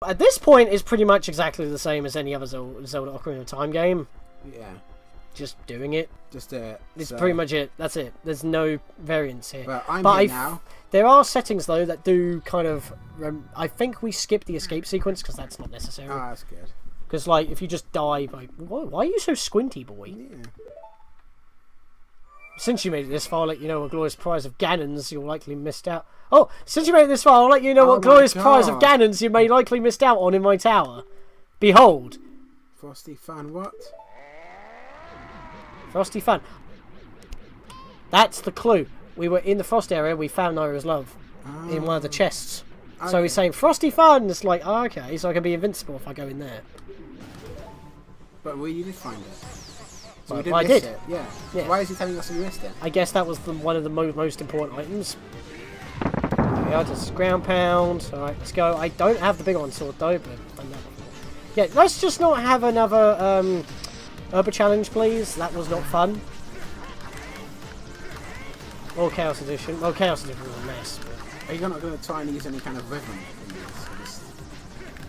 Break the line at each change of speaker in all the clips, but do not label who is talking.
At this point, it's pretty much exactly the same as any other Zelda Ocarina of Time game.
Yeah.
Just doing it.
Just do it.
It's pretty much it. That's it. There's no variance here.
But I'm here now.
There are settings, though, that do kind of... I think we skipped the escape sequence, because that's not necessary.
Oh, that's good.
Because, like, if you just die... Like, why are you so squinty, boy?
Yeah.
Since you made it this far, I'll let you know what glorious prize of Ganons you'll likely missed out... Oh, since you made it this far, I'll let you know what glorious prize of Ganons you may likely missed out on in my tower. Behold.
Frosty Fan, what?
Frosty Fan. That's the clue. We were in the frost area, we found Naira's love. In one of the chests. Okay. So he's saying, Frosty Fun! It's like, oh, okay, so I can be invincible if I go in there.
But you did find it. So
well,
we
I
did miss
did.
It. Yeah.
Yeah.
Why is he telling us we missed it?
I guess that was one of the most important items. There we are, just ground pound. Alright, let's go. I don't have the big on sword though, but I've done that before. Yeah, let's just not have another Urba challenge, please. That was not fun. Or Chaos Edition. Well, Chaos Edition was a mess.
Are you not going to try and use any kind of rhythm in this?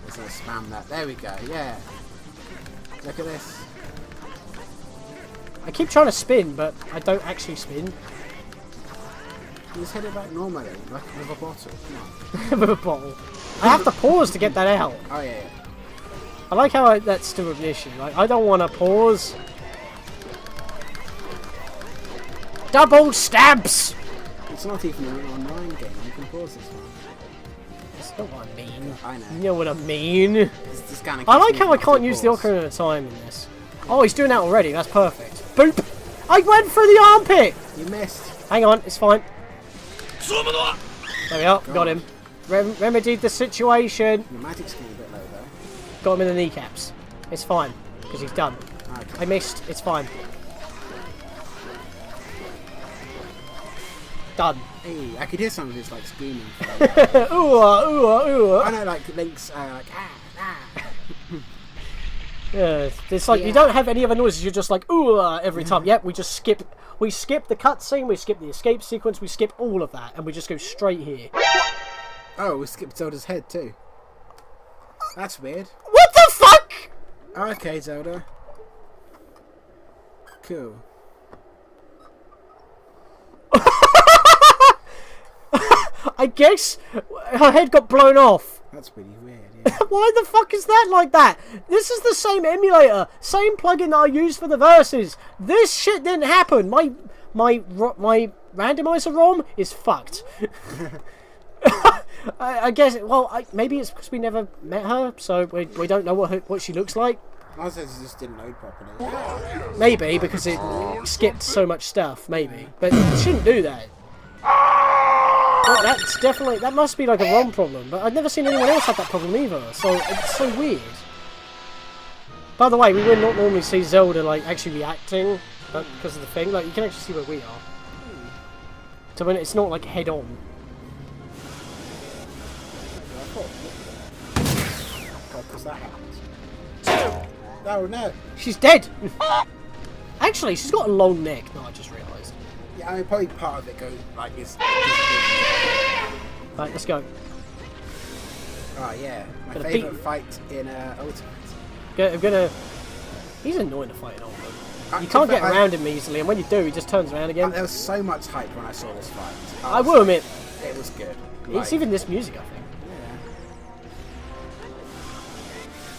Just going to spam that. There we go, yeah. Look at this.
I keep trying to spin, but I don't actually spin.
You just hit it back normally, like with a bottle. Come on.
With a bottle. I have to pause to get that out.
Oh, yeah.
I like how that's still an issue. Like, I don't want to pause. Double stabs!
It's not even an online game. You can pause this one.
That's not what I mean.
I know.
You know what I mean.
I
like how I can't use the Ocarina of Time in this. Oh, he's doing that already. That's perfect. Boop! I went through the armpit!
You missed.
Hang on, it's fine. There we are. Got him. Remedied the situation.
Your magic's getting a bit low, though.
Got him in the kneecaps. It's fine, because he's done.
Okay.
I missed. It's fine. Done.
Hey, I could hear some of his like screaming.
Ooh.
I know, like Link's like
Yeah, it's like you don't have any other noises. You're just like ooh every time. Yep, we just skip. We skip the cutscene. We skip the escape sequence. We skip all of that, and we just go straight here.
Oh, we skipped Zelda's head too. That's weird.
What the fuck?
Okay, Zelda. Cool.
I guess her head got blown off.
That's pretty weird, yeah.
Why the fuck is that like that? This is the same emulator, same plugin that I used for the verses. This shit didn't happen. My randomizer ROM is fucked. I guess. Well, maybe it's because we never met her, so we don't know what she looks like.
I said it just didn't load properly.
Maybe because it skipped so much stuff. Maybe, but it shouldn't do that. Well, that's definitely, that must be like a ROM problem, but I've never seen anyone else have that problem either, so it's so weird. By the way, we would not normally see Zelda like actually reacting, but because of the thing, like you can actually see where we are. So when it's not like head on.
Because that happened. Oh no!
She's dead! Actually, she's got a long neck. No, I just realised.
Yeah, I mean, probably part of it goes like this.
Right, let's go.
Oh yeah, my favourite fight in Ultimate.
I'm gonna. He's annoying to fight in Ultimate. You can't get around him easily, and when you do, he just turns around again.
There was so much hype when I saw this fight.
I will admit,
it was good.
It's even this music, I think.
Yeah.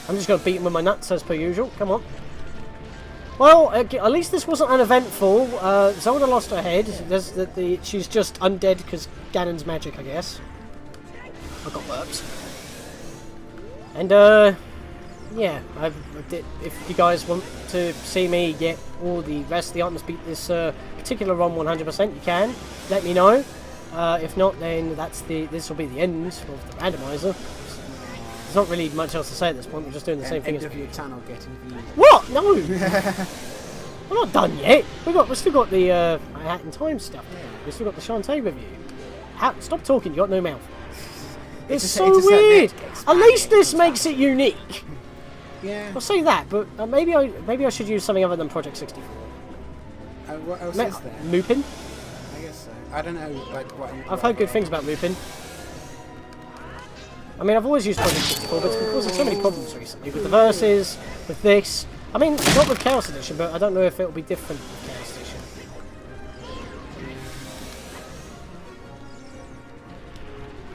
I'm just gonna beat him with my nuts as per usual. Come on. Well, at least this wasn't uneventful. Zelda lost her head. She's just undead because Ganon's magic, I guess. I got burps. And, yeah, if you guys want to see me get all the rest of the items beat this particular ROM 100%, you can. Let me know. If not, then this will be the end of the randomizer. There's not really much else to say at this point. We're just doing the same thing as
your channel getting views.
What? No. We're not done yet. We've still got the Hat in Time stuff. We've still got the Shantae review. Stop talking. You got no mouth. It's so weird. At least this makes it unique.
Yeah.
I'll say that, but maybe I should use something other than Project 64.
What else is there?
Lupin.
I guess so. I don't know, like what.
I've heard good things about Lupin. I mean, I've always used Project 64, but it's been causing so many problems recently with the verses, with this. I mean, not with Chaos Edition, but I don't know if it'll be different with Chaos Edition.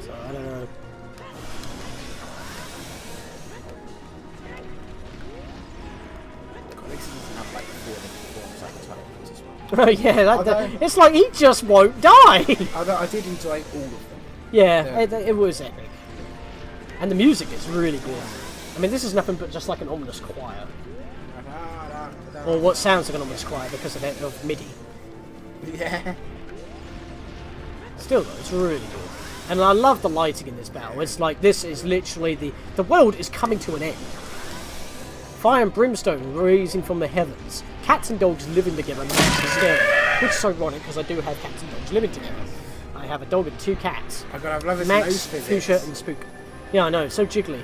So, I don't know. Oh yeah, it's like he just won't die!
I did enjoy all of them.
Yeah, it was epic. And the music is really good. I mean, this is nothing but just like an ominous choir. Or what sounds like an ominous choir because of MIDI.
Yeah.
Still though, it's really good. And I love the lighting in this battle. It's like, this is literally the world is coming to an end. Fire and brimstone rising from the heavens. Cats and dogs living together makes me scared. Which is ironic because I do have cats and dogs living together. I have a dog and 2 cats.
I love his
Max,
nose physics.
Fuchsia and Spook. Yeah, I know, so jiggly.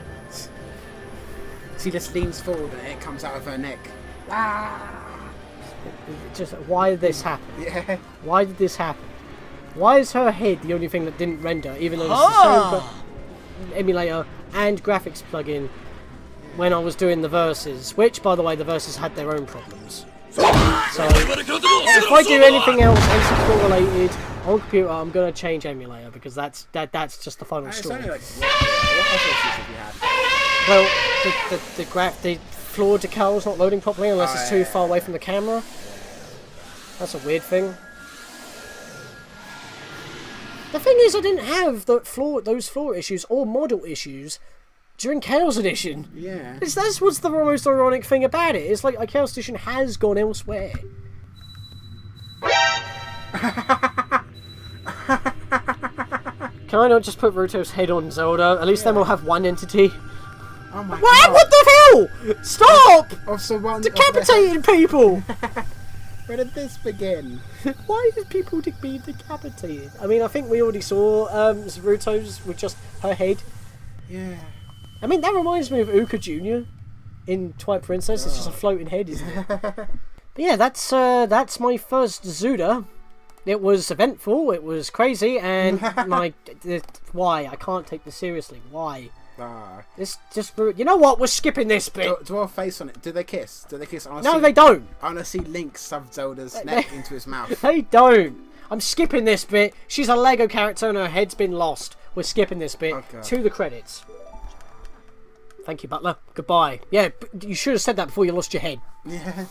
She just leans forward and it comes out of her neck.
Just, why did this happen?
Yeah.
Why did this happen? Why is her head the only thing that didn't render, even though this is the same emulator and graphics plugin when I was doing the verses, which, by the way, the verses had their own problems. So, if I do anything else N64 related on computer, I'm going to change emulator because that's just the final story.
It's only like, what issues have you had?
Well, the floor decal is not loading properly unless it's too far away from the camera. That's a weird thing. The thing is, I didn't have those floor issues or model issues during Chaos Edition.
Yeah.
That's what's the most ironic thing about it. It's like Chaos Edition has gone elsewhere. Can I not just put Ruto's head on Zelda? At least then we'll have one entity.
Oh my
What?
god.
What the hell? Stop!
Also one
Decapitating people!
Where did this begin?
Why did people be decapitated? I mean, I think we already saw Ruto's with just her head.
Yeah.
I mean, that reminds me of Uka Jr. in Twilight Princess. It's just a floating head, isn't it? But yeah, that's my first Zelda. It was eventful, it was crazy, and why? I can't take this seriously. Why? This just... You know what? We're skipping this bit.
Do our face on it. Do they kiss? Do they kiss?
No, they don't.
I want to see Link shove Zelda's neck into his mouth.
They don't. I'm skipping this bit. She's a Lego character and her head's been lost. We're skipping this bit to the credits. Thank you, Butler. Goodbye. Yeah, you should have said that before you lost your head.
Yeah.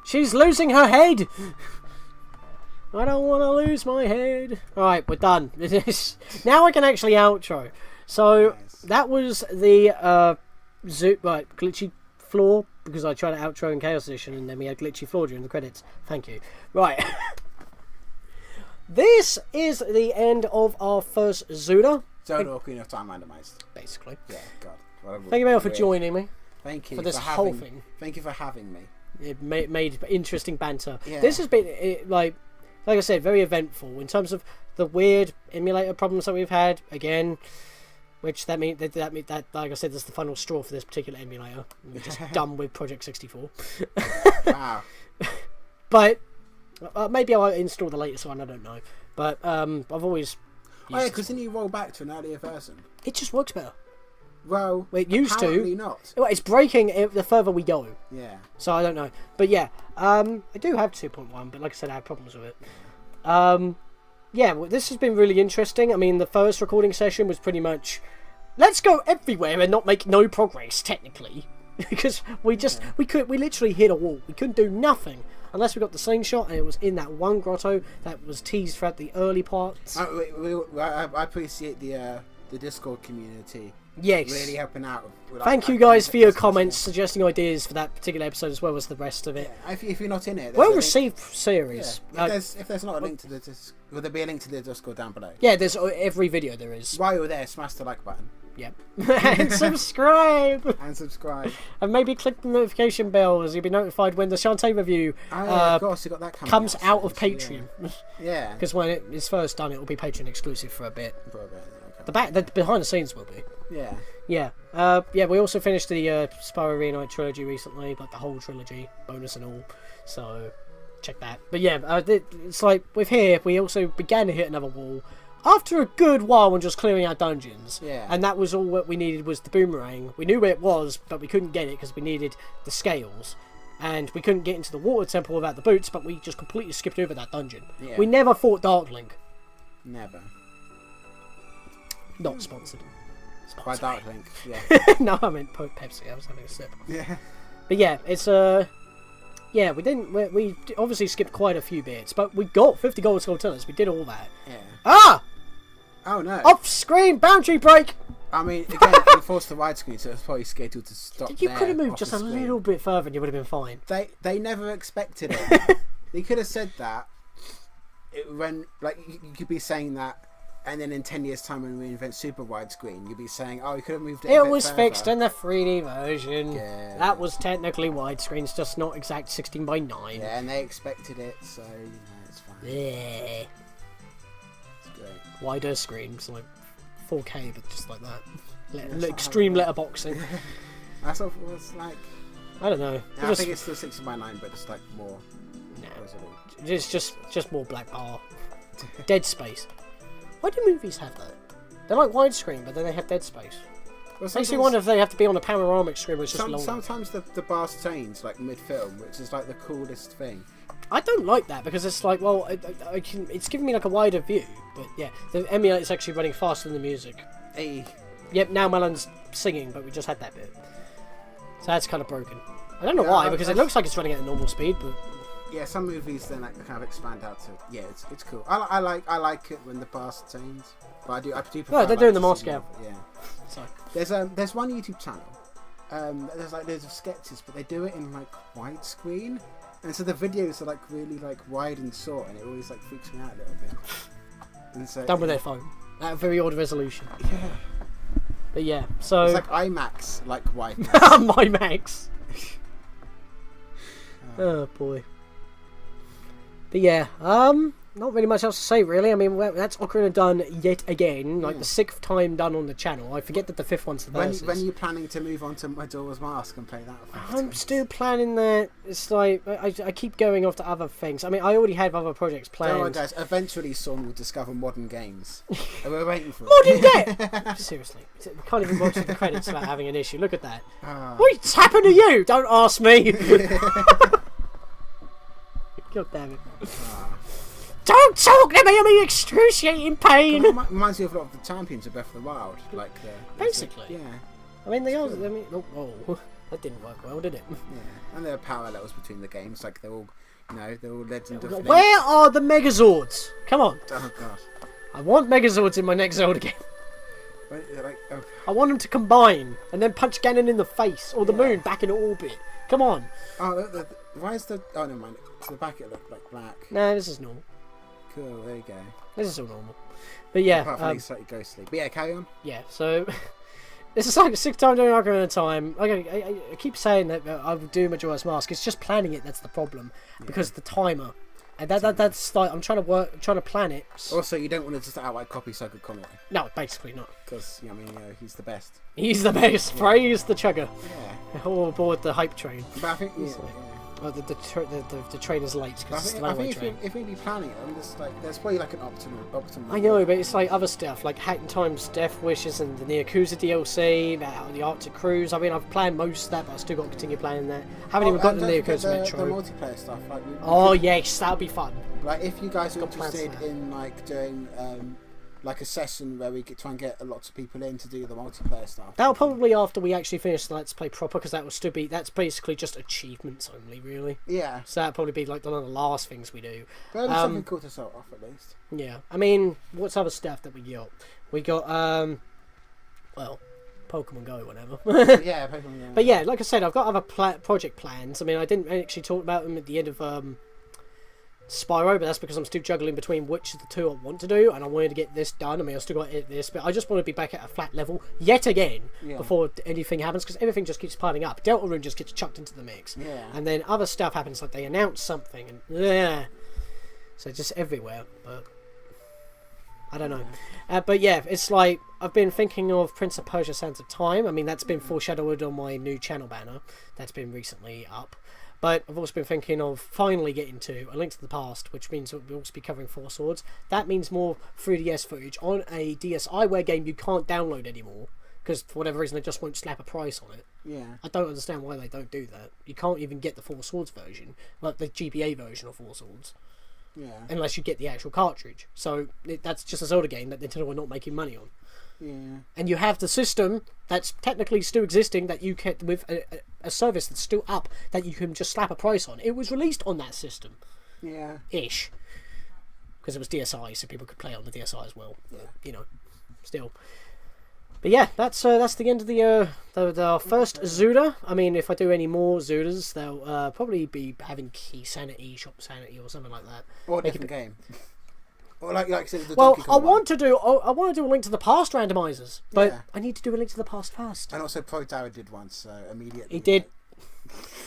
She's losing her head. I don't want to lose my head. Alright, we're done. Now I can actually outro. So, that was the glitchy floor, because I tried to outro in Chaos Edition and then we had glitchy floor during the credits. Thank you. Right. This is the end of our first Zelda.
Zelda Ocarina of Time randomized.
Basically.
Yeah, God.
Thank you, Mel, for joining me.
Thank you
for this whole thing.
Thank you for having me.
It made interesting banter.
Yeah.
This has been, like I said, very eventful in terms of the weird emulator problems that we've had. Again, which that mean that like I said, that's the final straw for this particular emulator. We're just done with Project 64.
Wow.
But maybe I'll install the latest one. I don't know. But I've always.
Oh yeah, because then you roll back to an earlier version.
It just works better.
Well,
it used to.
Not.
Well, it's breaking the further we go.
Yeah.
So I don't know, but yeah, I do have 2.1, but like I said, I have problems with it. Yeah, well, this has been really interesting. I mean, the first recording session was pretty much, let's go everywhere and not make no progress technically, because we literally hit a wall. We couldn't do nothing unless we got the slingshot, and it was in that one grotto that was teased throughout the early parts.
I appreciate the Discord community.
Yes.
Really helping out.
Thank you guys for your comments, suggesting ideas for that particular episode as well as the rest of it.
Yeah, if you're not in it,
well received series.
Yeah. If there's not a link to the Discord, will there be a link to the Discord down below?
Yeah, there's every video there is.
While you're there, smash the like button.
Yep. And subscribe.
And subscribe.
And maybe click the notification bell as you'll be notified when the Shantae review
of course, you got that
comes out of Patreon.
Yeah.
Because when it is first done, it will be Patreon exclusive for a bit.
Okay.
The behind the scenes will be.
Yeah.
Yeah. Yeah, we also finished the Spyro Reunite trilogy recently, like the whole trilogy, bonus and all. So, check that. But yeah, it's like, with here, we also began to hit another wall. after a good while on just clearing our dungeons,
Yeah.
and that was all what we needed was the boomerang. We knew where it was, but we couldn't get it because we needed the scales. And we couldn't get into the water temple without the boots, but we just completely skipped over that dungeon.
Yeah.
We never fought Darklink.
Never.
Not sponsored.
By
Sponsor
Darklink,
me.
yeah.
No, I meant Pepsi. I was having a sip.
Yeah.
But yeah, it's yeah, we didn't. We obviously skipped quite a few bits, but we got 50 gold skulltulas. We did all that.
Yeah.
Ah!
Oh no.
Off-screen boundary break.
I mean, again, we forced the widescreen, so it's probably scheduled to stop.
You
there
could have moved
off
just
the
a
screen.
little bit further, and you would have been fine.
They never expected it. They could have said that. When like you could be saying that, and then in 10 years' time when we invent super widescreen, you'd be saying, "Oh, you could have moved it."
It was fixed in the 3D version.
Yeah.
That was technically widescreen. It's just not exact 16:9.
Yeah, and they expected it, so it's fine.
Yeah.
It's great.
Wider screens, like 4K, but just like that.
it's
Extreme
not
letterboxing.
That's what it was like.
I don't know.
I think it's still 16:9, but it's like more resolute.
It's just more black bar. Dead space. Why do movies have that? They're like widescreen, but then they have dead space.
Well,
Makes me wonder if they have to be on a panoramic screen, which is just long.
sometimes the bar change like mid-film, which is like the coolest thing.
I don't like that because it's like, well, I can. It's giving me like a wider view, but yeah, the emulator's actually running faster than the music.
Hey.
Yep, now Melon's singing, but we just had that bit, so that's kind of broken. I don't know
Yeah,
why, because it looks like it's running at a normal speed, but
Yeah, some movies then like kind of expand out to it's cool. I like it when the bars change, but I do prefer.
No, they're doing the Moscow.
Yeah.
sorry.
There's one YouTube channel. There's like loads of sketches, but they do it in like widescreen, and so the videos are like really like wide and short, and it always like freaks me out a little bit. And so
Done with their phone at a very odd resolution.
Yeah.
But yeah, so
It's like IMAX, like whiteness.
my Max. Oh boy. But yeah, not really much else to say really. I mean, that's Ocarina done yet again, like the 6th time done on the channel. I forget that the 5th one's the versus.
When are you planning to move on to Majora's Mask and play that?
I'm still planning that. It's like I keep going off to other things. I mean, I already have other projects planned.
Don't worry, guys. Eventually, Sean will discover modern games. And we're waiting for
Modern
it.
day. Seriously, we can't even watch the credits without having an issue. Look at that.
Ah.
What's happened to you? Don't ask me. God damn it. Don't talk to me, I'm in excruciating pain.
It reminds me of a lot of the champions of Breath of the Wild. Like,
Basically.
Yeah.
I mean, they are. I mean, oh, that didn't work well, did it?
Yeah. And there are parallels between the games. Like, they're all, they're all Legend of Link.
Where are the Megazords? Come on.
Oh, God.
I want Megazords in my next Zelda game.
Like, oh.
I want them to combine and then punch Ganon in the face or the moon back in orbit. Come on.
Oh, why is the... Oh, never mind. To the back it looked like black.
Nah, this is normal.
Cool, there you go.
This is all normal. But yeah.
Apart from slightly ghostly. But yeah, carry on.
Yeah, so... This is like the 6th time doing Ocarina of Time. I keep saying that I would do Majora's Mask. It's just planning it that's the problem. Because the timer. And that's like, I'm trying to plan it.
Also, you don't want to just outright copy Psycho Conway.
No, basically not.
Because, he's the best.
He's the best.
Yeah.
Praise the chugger.
Yeah.
All aboard the hype train.
But I think...
Oh, the train is late because it's the
I
railway
think
train.
if we be planning it, there's probably like an optimal.
I know, but it's like other stuff, like Hack in Time's Death Wishes and the Yakuza DLC, the Arctic Cruise. I mean, I've planned most of that, but I still got to continue planning that. Haven't even got the Yakuza Metro.
The multiplayer stuff. Like,
Yes, that'll be fun.
Like, if you guys are
Got plans
interested
for that.
in like doing like a session where we try and get lots of people in to do the multiplayer stuff.
That'll probably after we actually finish the Let's Play proper, because that will still be, that's basically just achievements only, really.
Yeah.
So that'll probably be like one of the last things we do.
But it'll be something cool to start off at least.
Yeah, I mean, what's other stuff that we got? We got, well, Pokemon Go, whatever.
Yeah, Pokemon Go.
But yeah, like I said, I've got other project plans. I mean, I didn't actually talk about them at the end of Spyro, but that's because I'm still juggling between which of the two I want to do, and I wanted to get this done. I mean, I still got to edit this, but I just want to be back at a flat level yet again before anything happens, because everything just keeps piling up. Deltarune just gets chucked into the mix, and then other stuff happens, like they announce something, and so just everywhere. But I don't know. But yeah, it's like I've been thinking of Prince of Persia: Sands of Time. I mean, that's been foreshadowed on my new channel banner. That's been recently up. But I've also been thinking of finally getting to A Link to the Past, which means we'll also be covering Four Swords. That means more 3DS footage on a DSiWare game you can't download anymore, because for whatever reason they just won't slap a price on it.
Yeah.
I don't understand why they don't do that. You can't even get the Four Swords version, like the GBA version of Four Swords.
Yeah.
Unless you get the actual cartridge. So that's just a Zelda game that Nintendo are not making money on.
Yeah.
And you have the system that's technically still existing that you can, with a service that's still up, that you can just slap a price on. It was released on that system.
Yeah.
Ish. Because it was DSi, so people could play it on the DSi as well.
Yeah.
But, you know, still. But yeah, that's the end of the first Zelda. I mean, if I do any more Zeldas, they'll probably be having Key Sanity, Shop Sanity, or something like that.
Or a different game. Or like I said, the
Well,
Donkey Kong
I want to do a Link to the Past randomizers, but
Yeah.
I need to do a Link to the Past first.
And also Pro Tower did one, so immediately.
He did.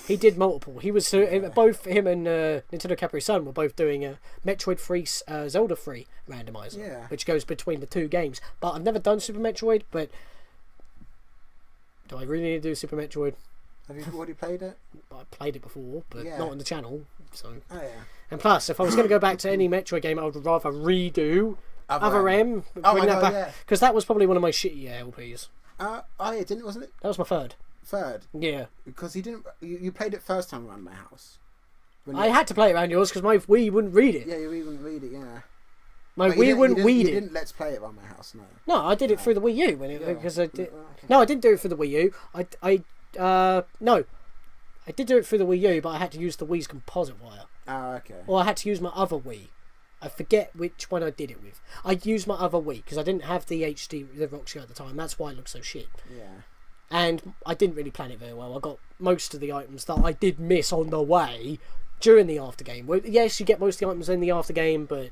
He did multiple. He was both him and Nintendo Capri Sun were both doing a Metroid free, Zelda free randomizer,
Yeah.
which goes between the two games. But I've never done Super Metroid. But do I really need to do Super Metroid?
Have you already played it?
I played it before, but
Yeah.
not on the channel. So,
Oh yeah.
and plus, if I was going to go back to any Metroid game, I would rather redo Other M.
Oh
bring
my
that
God,
back, because that was probably one of my shitty LPs.
Oh yeah, didn't wasn't it?
That was my third.
Third.
Yeah.
Because he didn't. You played it first time around my house. When
I
you-
had to play it around yours because my Wii wouldn't read it.
Yeah, you even read it. Yeah.
My
But you
Wii
didn't-
wouldn't
you
read
didn't,
it.
You didn't let's play it around my house. No.
No, I did it through the Wii U when
Yeah.
because I did.
Oh, okay.
No, I didn't do it through the Wii U. No, I did do it through the Wii U, but I had to use the Wii's composite wire,
Oh, okay.
or I had to use my other Wii. I forget which one I did it with. I used my other Wii because I didn't have the Roxy at the time. That's why it looked so shit.
Yeah.
And I didn't really plan it very well. I got most of the items that I did miss on the way during the after game. Well, yes, you get most of the items in the after game, but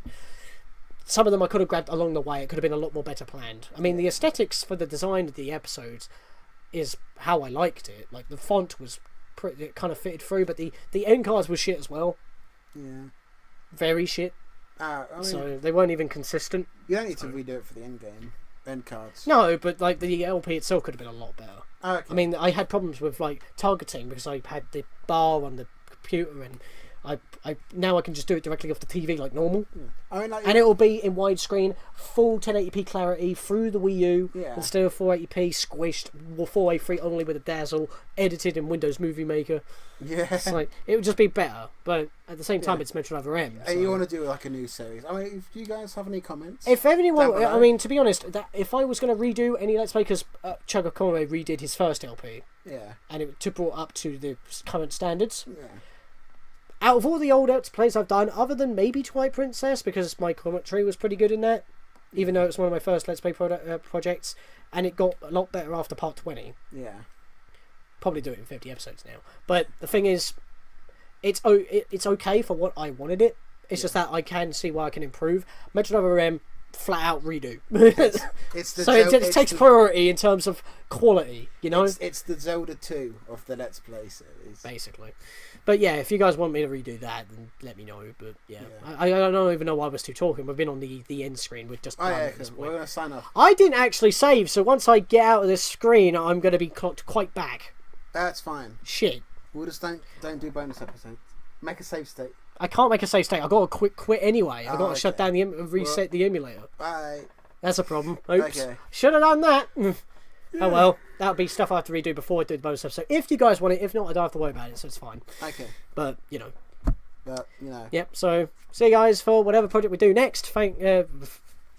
some of them I could have grabbed along the way. It could have been a lot more better planned. I mean, the aesthetics for the design of the episodes is how I liked it. Like, the font was pretty, it kind of fitted through, but the end cards were shit as well.
Yeah.
Very shit.
I mean,
So they weren't even consistent.
you don't need to redo it for the end game. End cards.
No, but like the LP itself could have been a lot better.
Oh, okay.
I mean, I had problems with like targeting because I had the bar on the computer, and I now I can just do it directly off the TV like normal,
I mean, like,
and it will be in widescreen, full 1080p clarity through the Wii U
Yeah.
instead of 480p squished, 4A3 only with a dazzle, edited in Windows Movie Maker.
yeah.
It's like it would just be better, but at the same time,
Yeah.
it's Metroid Other M.
Hey,
so-
you want to do like a new series? I mean, if you guys have any comments,
If anyone,
Down below.
I mean, to be honest, that if I was going to redo any Let's Play, because Chugga Conway redid his first LP,
yeah,
and it took brought up to the current standards.
yeah,
Out of all the old Let's Plays I've done, other than maybe Twilight Princess, because my commentary was pretty good in that, even though it was one of my first Let's Play projects, and it got a lot better after part 20.
yeah,
Probably do it in 50 episodes now. But the thing is, it's okay for what I wanted it. It's just that I can see why I can improve. Metroid Other M, flat out redo.
it's the
So it
it's
takes
the,
priority in terms of quality, you know?
it's the Zelda 2 of the Let's Play series.
Basically. But yeah, if you guys want me to redo that, then let me know. But yeah,
Yeah.
I don't even know why I was too talking. We've been on the end screen with just
Oh
done
yeah,
at this
we're
point.
gonna sign off.
I didn't actually save, so once I get out of this screen, I'm going to be clocked quite back.
That's fine.
Shit.
We'll just don't do bonus episodes. Make a save state.
I can't make a save state. I've got to quit anyway. I've got to shut
okay.
down reset the emulator.
Bye.
That's a problem. Oops.
Okay.
Should have done that. Oh well, that'll be stuff I have to redo before I do the bonus episode. If you guys want it, if not, I don't have to worry about it, so it's fine.
Okay.
But, you know.
But you know.
Yep, so see you guys for whatever project we do next.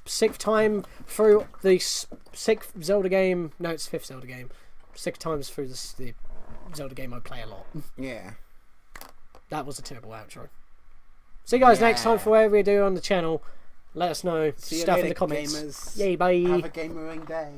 Sixth time through the sixth Zelda game. No, it's fifth Zelda game. 6 times through the Zelda game I play a lot.
Yeah.
That was a terrible outro. See you guys next time for whatever we do on the channel. Let us know
See you
stuff in
later,
the comments.
gamers.
Yay, bye.
Have a gamering day.